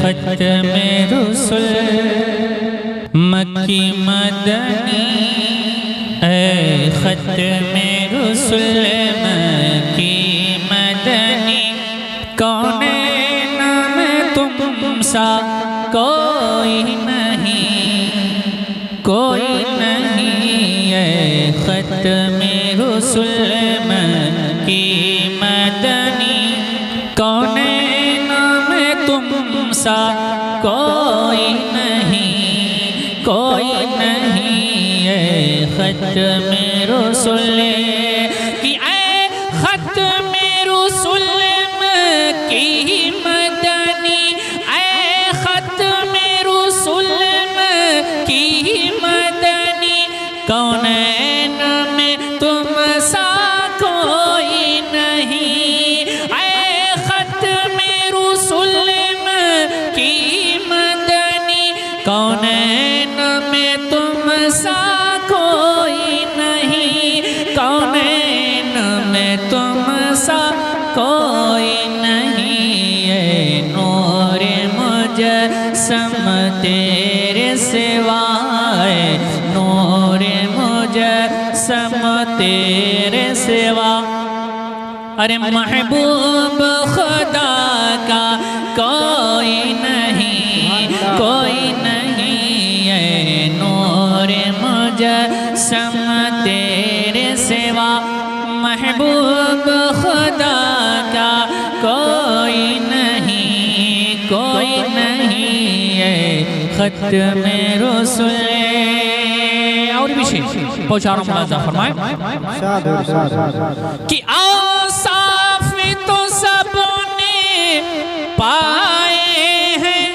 ختم رسل مکی مدنی اے ختم رسل مکی مدنی کونین میں تم سا کوئی نہیں کوئی نہیں اے ختم رسل مکی مدنی کونین میں تم سا کوئی نہیں کوئی نہیں اے ختم رسل کی اے ختم رسل مکی مدنی اے ختم رسل مکی مدنی کونین میں تم سا کوئی نہیں اے ختم رسل مکی مدنی کونین میں تم سا کوئی نہیں کونین میں تم سا کوئی نہیں اے نور مجسم تیرے سوائے نور مجسم تیرے سوا ارے محبوب خدا کا کوئی نہیں کوئی نہیں اے نور مجسم تیرے سوا محبوب خدا کا کوئی نہیں کوئی نہیں اے ختم رسل اور بھی شیئر پہنچا رہا ہوں ملازہ فرمائے کہ اوصاف تو سب نے پائے ہیں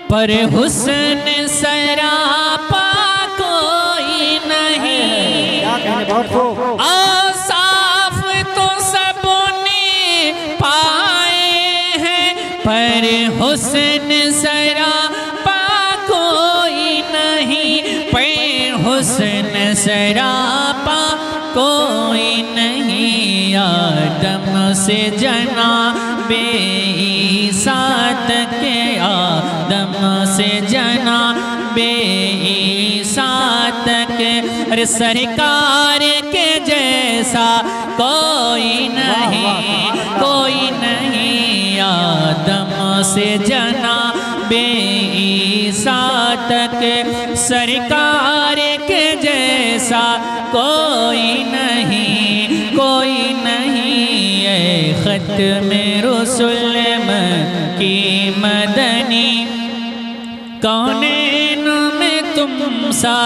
پر حسن سراپا کوئی نہیں اوصاف تو سب نے پائے ہیں پر حسن سراپا کوئی نہیں پر حسن سراپا کوئی نہیں آدم سے جناب عیسیٰ تک آدم سے جناب عیسیٰ تک سرکار کے جیسا کوئی نہیں کوئی نہیں آدم سے جناب عیسیٰ تک سرکار کے جیسا کوئی نہیں کوئی نہیں اے ختم رسل مکی مدنی کونین میں تم سا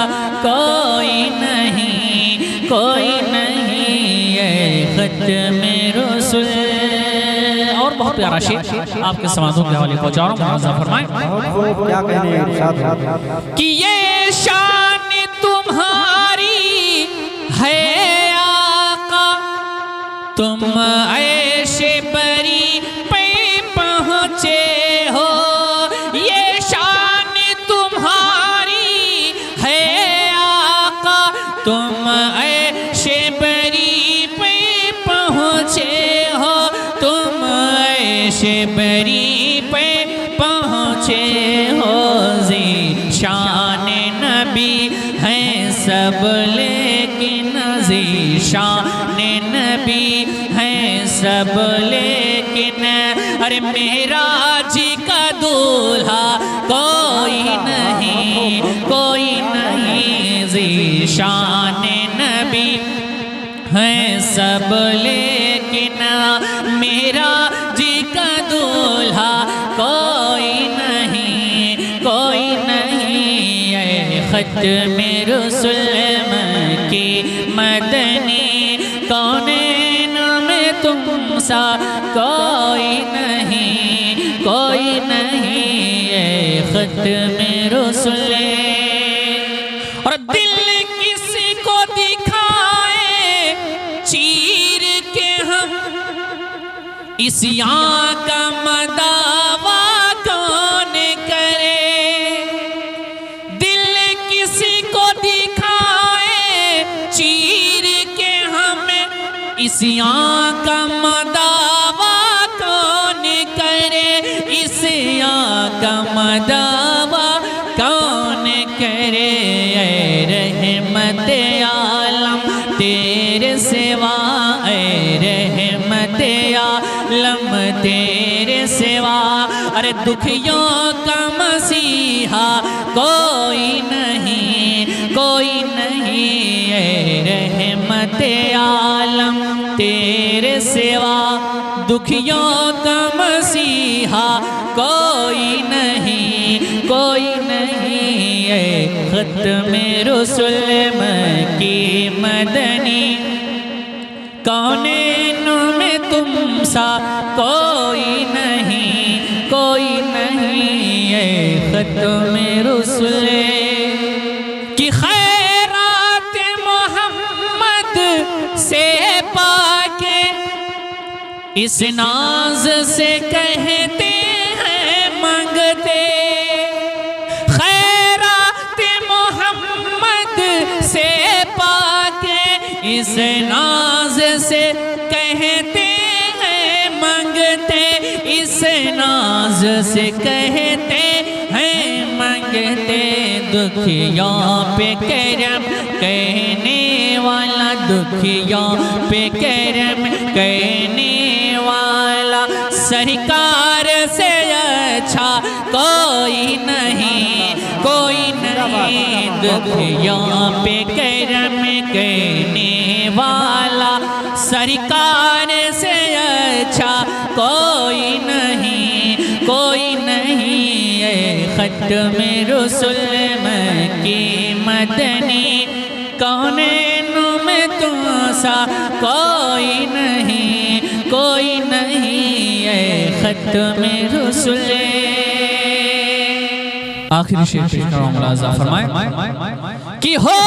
کوئی نہیں کوئی نہیں اے ختم رسل اور بہت پیارا شیئر آپ کے سماعتوں کے حوالے پہنچا رہا ہوں ملازہ فرمائیں کہ یہ شان تمہاری ہے آقا تم عیش بری پہ پہنچے ہو یہ شان تمہاری ہے آقا تم عیش بری پہ پہنچے ہو تم عیش بری پہ پہنچے ہو شان نبی ہیں سب لیکن ذیشان نبی ہیں سب لیکن ارے معراج کا دولہا کوئی نہیں ذیشان نبی ہیں سب لیکن معراج کا دولہا کوئی نہیں اے ختم رسل مکی مدنی کونین میں تم سا کوئی نہیں اے ختم رسل اور دل کسی کو دکھائے چیر کے ہم عصیاں کا مداوا کون کرے دل کسی کو دکھائے چیر کے ہم عصیاں کا مداوا کون کرے عصیاں سوا ارے دکھیوں کا مسیحا کوئی نہیں کوئی نہیں اے رحمت عالم تیرے سوا دکھیوں کا مسیحا کوئی نہیں کوئی نہیں اے ختم رسول مکی مدنی کونین میں تم سا کوئی نہیں کوئی نہیں اے ختم رسول کی خیرات محمد سے پاکے اس ناز سے کہتے ہیں منگتے خیرات محمد سے پاکے اس ناز سے کہتے ہیں منگتے اس ناز سے کہتے ہیں منگتے دکھیوں پہ کرم کہنے والا دکھیوں پہ کرم کہنے والا سرکار سے اچھا کوئی نہیں کوئی نہیں دکھیوں پہ کرم کہنے والا سرکار سے اچھا کوئی نہیں کوئی نہیں اے ختم رسول مکی مدنی کونین میں تم سا کوئی نہیں اے ختم رسول آخری شعر پیش کر رہا ہوں ملاحظہ فرمائیں کہ ہو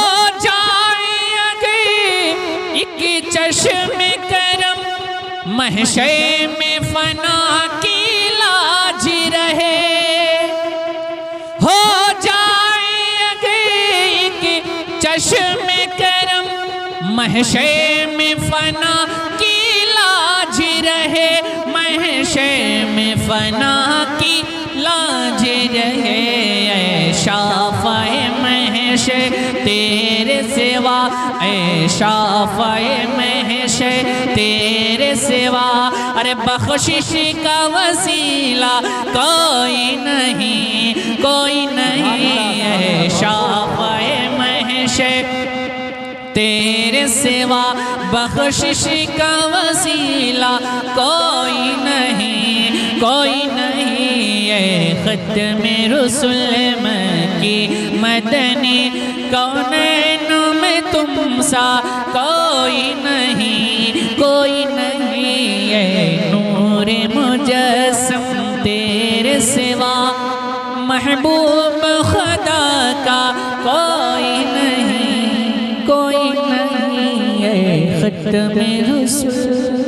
جائے گے ایک چشم کرم محشر میں فنا کی لاج رہے ہو جائے گے ایک چشم کرم محشر میں فنا کی لاج رہے محشر میں فنا کی لاج رہے اے شافع محشر تیرے سوا اے شافع محشر تیرے سوا ارے بخشش کا وسیلہ کوئی نہیں اے شافع محشر تیرے سوا بخشش کا وسیلہ کوئی نہیں اے ختم رسول مکی مدنی کونین میں تم سا کوئی نہیں اے نور مجسم تیرے سوا محبوب خدا کا کوئی نہیں اے ختم رسول